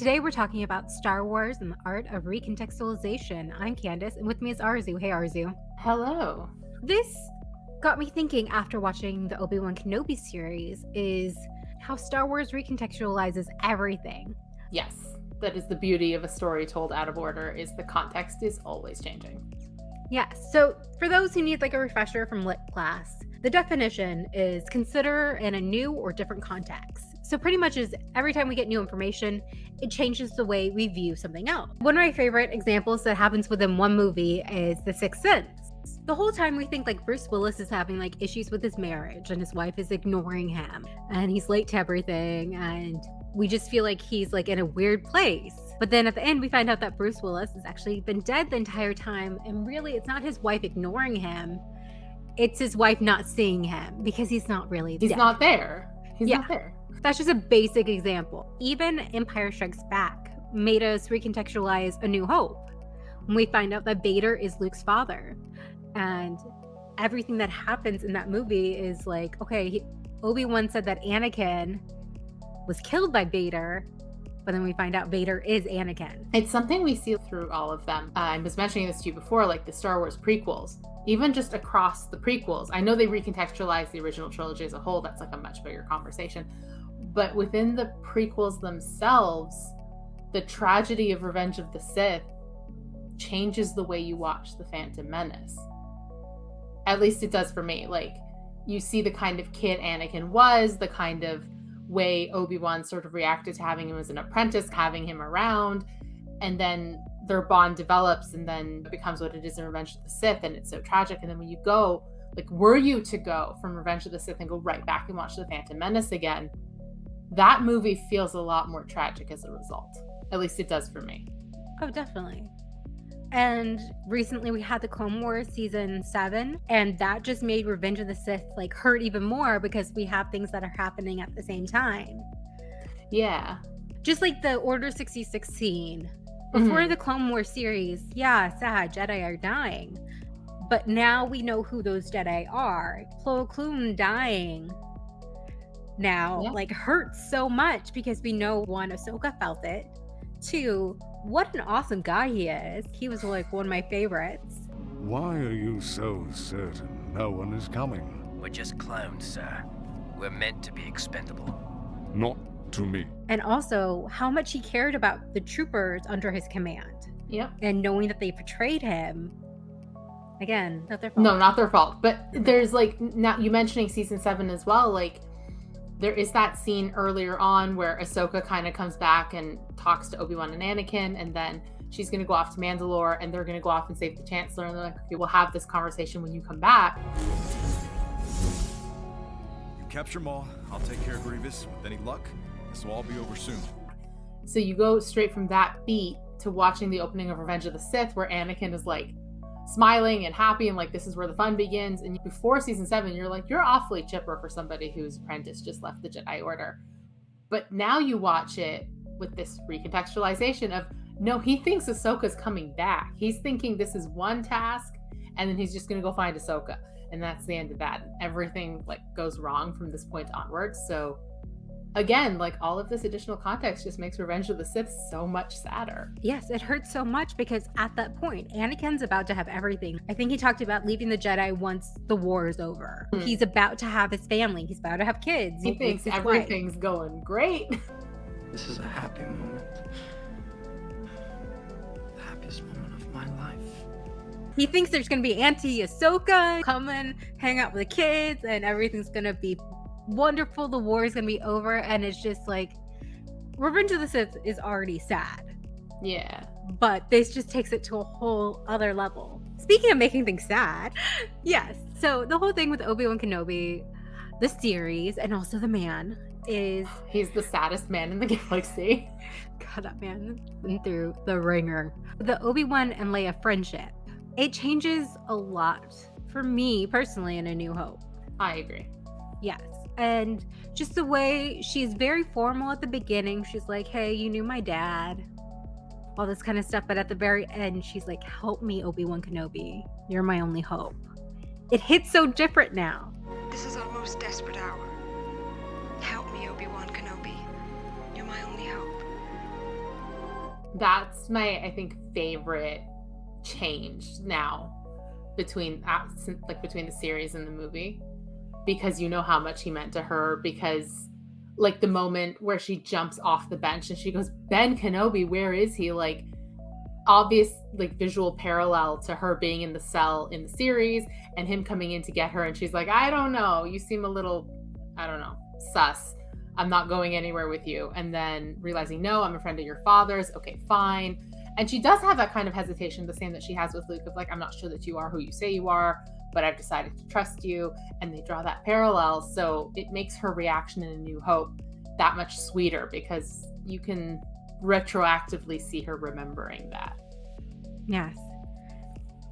Today we're talking about Star Wars and the art of recontextualization. I'm Candace, and with me is Arzu. Hey, Arzu. Hello. This got me thinking after watching the Obi-Wan Kenobi series is how Star Wars recontextualizes everything. Yes, that is the beauty of a story told out of order, is the context is always changing. Yes, so for those who need like a refresher from lit class, the definition is consider in a new or different context. So pretty much is every time we get new information, it changes the way we view something else. One of my favorite examples that happens within one movie is The Sixth Sense. The whole time we think like Bruce Willis is having like issues with his marriage and his wife is ignoring him and he's late to everything and we just feel like he's like in a weird place. But then at the end we find out that Bruce Willis has actually been dead the entire time and really it's not his wife ignoring him. It's his wife not seeing him because he's not really dead. He's not there. He's not there. That's just a basic example. Even Empire Strikes Back made us recontextualize A New Hope when we find out that Vader is Luke's father. And everything that happens in that movie is like, okay, Obi-Wan said that Anakin was killed by Vader, but then we find out Vader is Anakin. It's something we see through all of them. I was mentioning this to you before, like the Star Wars prequels. Even just across the prequels. I know they recontextualize the original trilogy as a whole. That's like a much bigger conversation. But within the prequels themselves, the tragedy of Revenge of the Sith changes the way you watch The Phantom Menace. At least it does for me. Like, you see the kind of kid Anakin was, the kind of way Obi-Wan sort of reacted to having him as an apprentice, having him around, and then their bond develops and then it becomes what it is in Revenge of the Sith, and it's so tragic. And then when you go, like, were you to go from Revenge of the Sith and go right back and watch The Phantom Menace again, that movie feels a lot more tragic as a result. At least it does for me. Oh, definitely. And recently we had the Clone Wars season 7, and that just made Revenge of the Sith like hurt even more because we have things that are happening at the same time. Yeah. Just like the Order 66 scene. Before the Clone Wars series, yeah, sad, Jedi are dying. But now we know who those Jedi are. Plo Koon dying now like hurts so much because we know, one, Ahsoka felt it. Two, what an awesome guy he is. He was like one of my favorites. Why are you so certain no one is coming? We're just clones, sir. We're meant to be expendable. Not to me. And also how much he cared about the troopers under his command. Yep. And knowing that they betrayed him. Again, not their fault. No, not their fault. But there's like, now you mentioning season 7 as well, like there is that scene earlier on where Ahsoka kind of comes back and talks to Obi-Wan and Anakin, and then she's going to go off to Mandalore and they're going to go off and save the Chancellor, and they're like, okay, we'll have this conversation when you come back. You capture Maul, I'll take care of Grievous. With any luck, this will all be over soon. So you go straight from that beat to watching the opening of Revenge of the Sith, where Anakin is like smiling and happy and like this is where the fun begins. And before season 7, you're like, you're awfully chipper for somebody whose apprentice just left the Jedi Order. But now you watch it with this recontextualization of, no, he thinks Ahsoka's coming back. He's thinking this is one task and then he's just going to go find Ahsoka. And that's the end of that. Everything like goes wrong from this point onwards. So again, like all of this additional context just makes Revenge of the Sith so much sadder. Yes, it hurts so much because at that point, Anakin's about to have everything. I think he talked about leaving the Jedi once the war is over. He's about to have his family. He's about to have kids. He thinks everything's going great. This is a happy moment. The happiest moment of my life. He thinks there's going to be Auntie Ahsoka come and hang out with the kids and everything's going to be wonderful, the war is gonna be over, and it's just like Revenge of the Sith is already sad. Yeah. But this just takes it to a whole other level. Speaking of making things sad, yes. So the whole thing with Obi-Wan Kenobi, the series, and also the man is... He's the saddest man in the galaxy. God, that man been through the ringer. The Obi-Wan and Leia friendship, it changes a lot for me personally in A New Hope. I agree. Yes. And just the way she's very formal at the beginning. She's like, hey, you knew my dad. All this kind of stuff. But at the very end, she's like, help me, Obi-Wan Kenobi. You're my only hope. It hits so different now. This is our most desperate hour. Help me, Obi-Wan Kenobi. You're my only hope. That's my, I think, favorite change now between the series and the movie, because you know how much he meant to her, because like the moment where she jumps off the bench and she goes, Ben Kenobi, where is he? Like, obvious like visual parallel to her being in the cell in the series and him coming in to get her, and she's like, I don't know, you seem a little, I don't know, sus, I'm not going anywhere with you. And then realizing, no, I'm a friend of your father's, okay, fine. And she does have that kind of hesitation, the same that she has with Luke, of like, I'm not sure that you are who you say you are, but I've decided to trust you. And they draw that parallel, so it makes her reaction in A New Hope that much sweeter, because you can retroactively see her remembering that. Yes.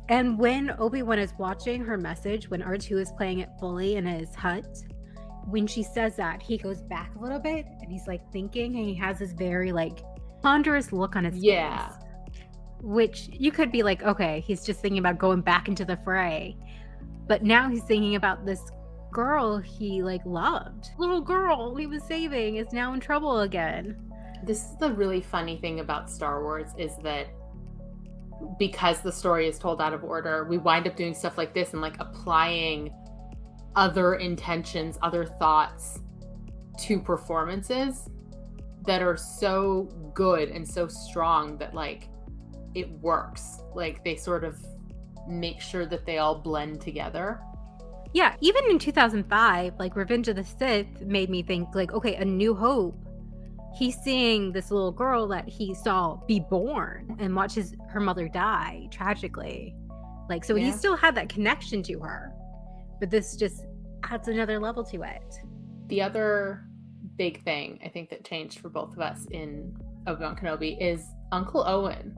And when Obi-Wan is watching her message, when R2 is playing it fully in his hut, when she says that, he goes back a little bit and he's like thinking, and he has this very like ponderous look on his face. Which you could be like, okay, he's just thinking about going back into the fray. But now he's thinking about this girl he like loved. Little girl he was saving is now in trouble again. This is the really funny thing about Star Wars, is that because the story is told out of order, we wind up doing stuff like this and like applying other intentions, other thoughts to performances that are so good and so strong that like it works. Like they sort of make sure that they all blend together. Yeah, even in 2005, like Revenge of the Sith made me think like, okay, A New Hope, he's seeing this little girl that he saw be born and watch her mother die tragically. Like, so he still had that connection to her, but this just adds another level to it. The other big thing I think that changed for both of us in Obi-Wan Kenobi is Uncle Owen.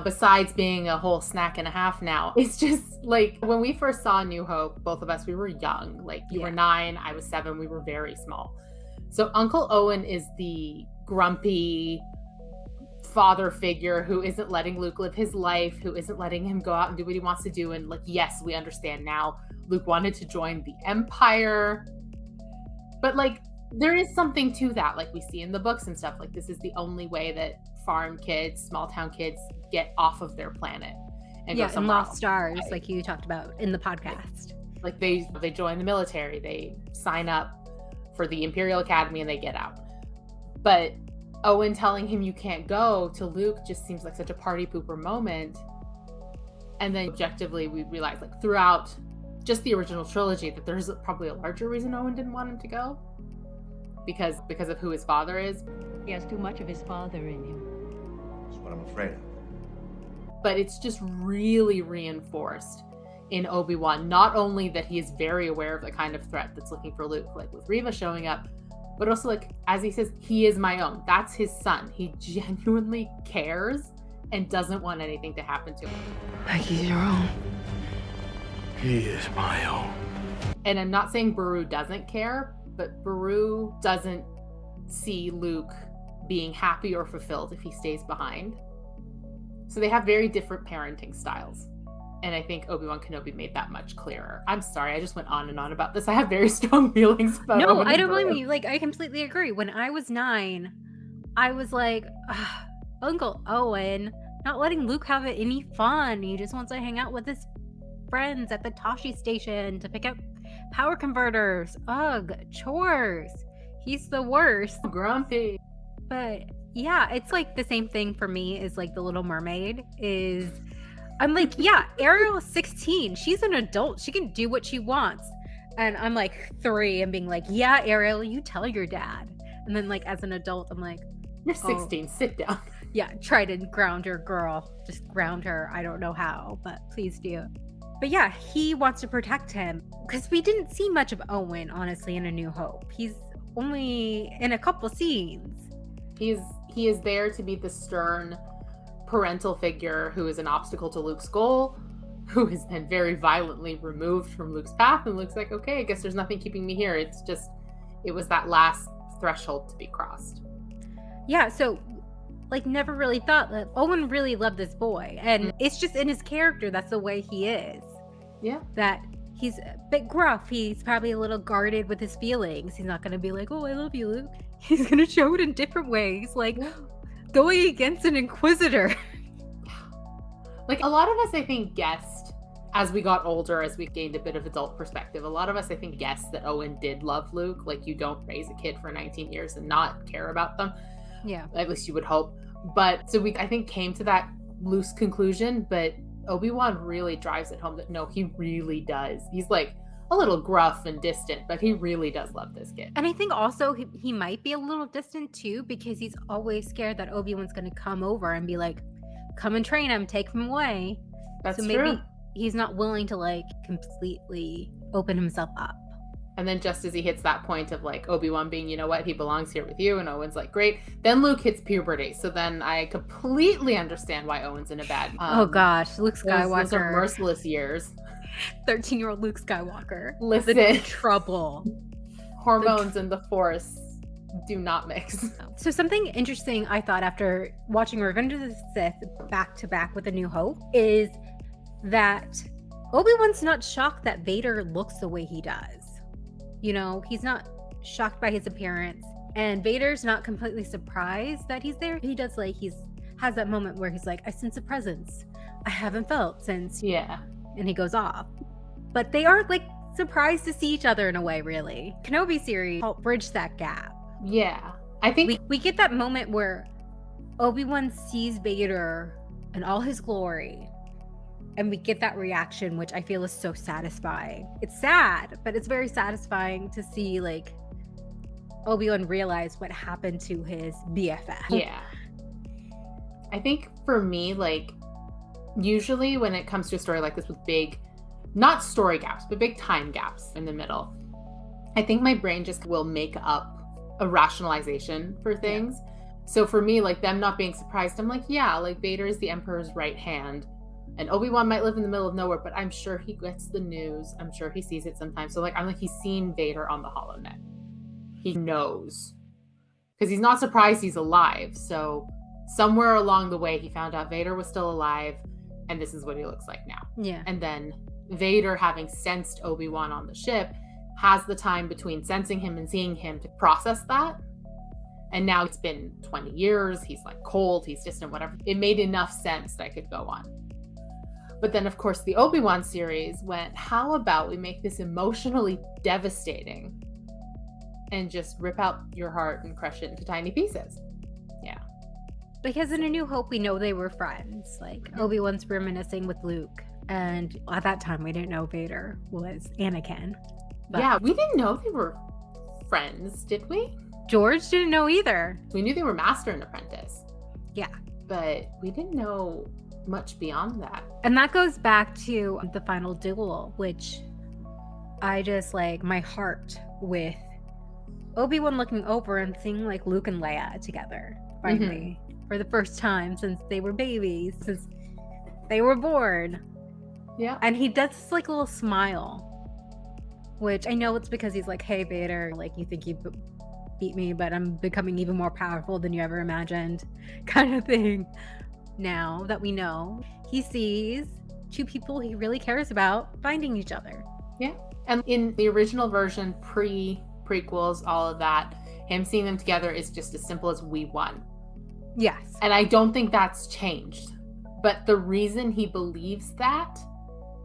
Besides being a whole snack and a half now, it's just like when we first saw New Hope, both of us, we were young. Like you were 9, I was 7, we were very small. So Uncle Owen is the grumpy father figure who isn't letting Luke live his life, who isn't letting him go out and do what he wants to do. And like, yes, we understand now, Luke wanted to join the Empire. But like, there is something to that, like we see in the books and stuff. Like, this is the only way that farm kids, small town kids get off of their planet and go somewhere Lost else. Stars, right? Like you talked about in the podcast. Like they join the military, they sign up for the Imperial Academy and they get out. But Owen telling him you can't go to Luke just seems like such a party pooper moment. And then objectively we realize like throughout just the original trilogy that there's probably a larger reason Owen didn't want him to go. Because of who his father is. He has too much of his father in him. That's what I'm afraid of. But it's just really reinforced in Obi-Wan, not only that he is very aware of the kind of threat that's looking for Luke, like with Reva showing up, but also like, as he says, he is my own. That's his son. He genuinely cares and doesn't want anything to happen to him. Like he's your own. He is my own. And I'm not saying Beru doesn't care, but Beru doesn't see Luke being happy or fulfilled if he stays behind. So they have very different parenting styles. And I think Obi-Wan Kenobi made that much clearer. I'm sorry, I just went on and on about this. I have very strong feelings about No, Owen I don't Beru. blame you. Like, I completely agree. When I was 9, I was like, Uncle Owen, not letting Luke have any fun. He just wants to hang out with his friends at the Tashi station to pick up power converters. Ugh, chores. He's the worst. Grumpy. But yeah, it's like the same thing for me as like The Little Mermaid is, I'm like, yeah, Ariel is 16. She's an adult. She can do what she wants. And I'm like 3 and being like, yeah, Ariel, you tell your dad. And then like as an adult, I'm like, You're 16, sit down. Yeah, try to ground your girl. Just ground her. I don't know how, but please do. But yeah, he wants to protect him because we didn't see much of Owen, honestly, in A New Hope. He's only in a couple scenes. He is there to be the stern parental figure who is an obstacle to Luke's goal, who is then very violently removed from Luke's path, and Luke's like, okay, I guess there's nothing keeping me here. It's just, it was that last threshold to be crossed. Yeah, so like never really thought that Owen really loved this boy, and it's just in his character, that's the way he is. Yeah. That he's a bit gruff, he's probably a little guarded with his feelings. He's not going to be like, oh, I love you, Luke. He's going to show it in different ways, like going against an Inquisitor. Like, a lot of us, I think, guessed as we got older, as we gained a bit of adult perspective, a lot of us, I think, guessed that Owen did love Luke. Like, you don't raise a kid for 19 years and not care about them. Yeah. At least you would hope. But so we, I think, came to that loose conclusion, but Obi-Wan really drives it home that no, he really does. He's like a little gruff and distant, but he really does love this kid. And I think also he might be a little distant too, because he's always scared that Obi-Wan's going to come over and be like, come and train him, take him away. That's so maybe true. he's not willing to like completely open himself up. And then just as he hits that point of like Obi-Wan being, you know what, he belongs here with you, and Owen's like, great. Then Luke hits puberty. So then I completely understand why Owen's in a bad. Oh gosh, Luke Skywalker. Those are merciless years. 13-year-old Luke Skywalker. Listen, The trouble. Hormones and the Force do not mix. So something interesting I thought after watching Revenge of the Sith back to back with A New Hope is that Obi-Wan's not shocked that Vader looks the way he does. You know, he's not shocked by his appearance, and Vader's not completely surprised that he's there. He does like has that moment where he's like, I sense a presence I haven't felt since, Yeah. and he goes off. But they are like surprised to see each other in a way, really. Kenobi series helped bridge that gap. Yeah. I think We get that moment where Obi-Wan sees Vader in all his glory, and we get that reaction, which I feel is so satisfying. It's sad, but it's very satisfying to see like Obi-Wan realize what happened to his BFF. Yeah. I think for me, like, usually when it comes to a story like this with big, not story gaps, but big time gaps in the middle, I think my brain just will make up a rationalization for things. Yeah. So for me, like, them not being surprised, I'm like, yeah, like, Vader is the Emperor's right hand, and Obi-Wan might live in the middle of nowhere, but I'm sure he gets the news. I'm sure he sees it sometimes. So, like, I'm like, he's seen Vader on the HoloNet. He knows. Because he's not surprised he's alive. So somewhere along the way, he found out Vader was still alive, and this is what he looks like now. Yeah. And then Vader, having sensed Obi-Wan on the ship, has the time between sensing him and seeing him to process that. And now it's been 20 years. He's like cold, he's distant, whatever. It made enough sense that I could go on. But then, of course, the Obi-Wan series went, how about we make this emotionally devastating and just rip out your heart and crush it into tiny pieces? Yeah. Because in A New Hope, we know they were friends. Like, Obi-Wan's reminiscing with Luke. And at that time, we didn't know Vader was Anakin. But yeah, we didn't know they were friends, did we? George didn't know either. We knew they were master and apprentice. Yeah. But we didn't know much beyond that. And that goes back to the final duel, which I just like my heart with Obi-Wan looking over and seeing like Luke and Leia together finally for the first time since they were babies, since they were born. Yeah. And he does this like little smile, which I know it's because he's like, hey Vader, like, you think you beat me, but I'm becoming even more powerful than you ever imagined, kind of thing. Now that we know, he sees two people he really cares about finding each other. Yeah. And in the original version, prequels, all of that, him seeing them together is just as simple as we won. Yes. And I don't think that's changed. But the reason he believes that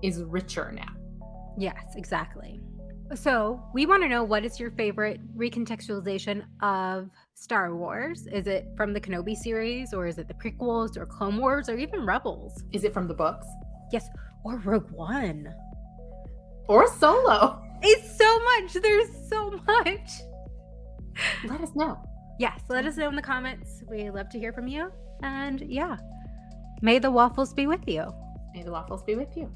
is richer now. Yes, exactly. So we want to know, what is your favorite recontextualization of Star Wars? Is it from the Kenobi series, or is it the prequels, or Clone Wars, or even Rebels? Is it from the books? Yes, or Rogue One. Or Solo? It's so much. There's so much. Let us know. Yes, let us know in the comments. We love to hear from you. And yeah, may the waffles be with you. May the waffles be with you.